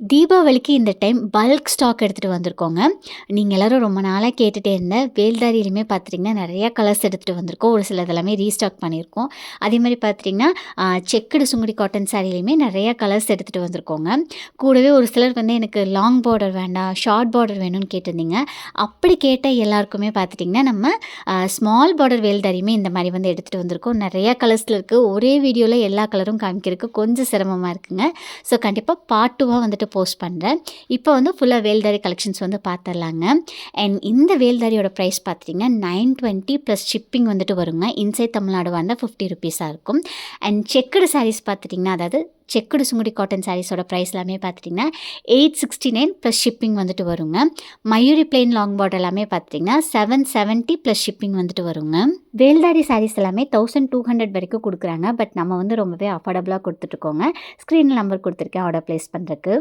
தீபாவளிக்கு இந்த time bulk stock எடுத்துகிட்டு வந்திருக்கோங்க. நீங்க எல்லாரும் ரொம்ப நாளா கேட்டுட்டே இருந்த வேல்தாரியிலுமே பார்த்துட்டிங்கன்னா, நெறைய கலர்ஸ் எடுத்துகிட்டு வந்திருக்கோம். ஒரு சிலது எல்லாமே ரீஸ்டாக் பண்ணியிருக்கோம். அதேமாரி பார்த்துட்டிங்கன்னா, செக்குடு சுங்குடி காட்டன் சாரிலையுமே நெறைய கலர்ஸ் எடுத்துகிட்டு வந்திருக்கோங்க. கூடவே ஒரு சிலர் வந்து எனக்கு லாங் பார்டர் வேண்டாம், ஷார்ட் பார்டர் வேணும்னு கேட்டிருந்தீங்க. அப்படி கேட்ட எல்லாருக்குமே பார்த்துட்டிங்கன்னா, நம்ம ஸ்மால் பார்டர் வேல்தாரியுமே இந்த மாரி வந்து எடுத்துகிட்டு வந்திருக்கோம். நெறைய கலர்ஸ்ல இருக்கு. ஒரே வீடியோல எல்லா கலரும் காமிக்கிறதுக்கு கொஞ்சம் சிரமமா இருக்குங்க. ஸோ கண்டிப்பா பார்ட் 2வா வந்துட்டு போஸ்ட் பண்ணுறேன். இப்போ வந்து ஃபுல்லாக வேல்தாரி கலெக்ஷன்ஸ் வந்து பார்த்துடலாங்க. அண்ட் இந்த வேல்தாரியோட ப்ரைஸ் பார்த்துட்டிங்கன்னா 920 ப்ளஸ் ஷிப்பிங் வந்துட்டு வருங்க. இன்சைட் தமிழ்நாடு வந்தால் 50 ருபீஸாக இருக்கும். அண்ட் செக்குடு சாரீஸ் பார்த்துட்டிங்கன்னா, அதாவது செக்குடு சுங்குடி காட்டன் சாரீஸோட ப்ரைஸ் எல்லாமே பார்த்துட்டிங்கன்னா 869 ப்ளஸ் ஷிப்பிங் வந்துட்டு வருங்க. மயூரி பிளெயின் லாங் பார்டர் எல்லாமே பார்த்துட்டிங்கன்னா 770 ப்ளஸ் ஷிப்பிங் வந்துட்டு வருங்க. வேல்தாரி சாரீஸ் எல்லாமே 1200 வரைக்கும் கொடுக்குறாங்க. பட் நம்ம வந்து ரொம்பவே அஃபோர்டபுளாக கொடுத்துட்ருக்கோங்க. ஸ்க்ரீனில் நம்பர் கொடுத்துருக்கேன் ஆர்டர் ப்ளேஸ் பண்ணுறக்கு.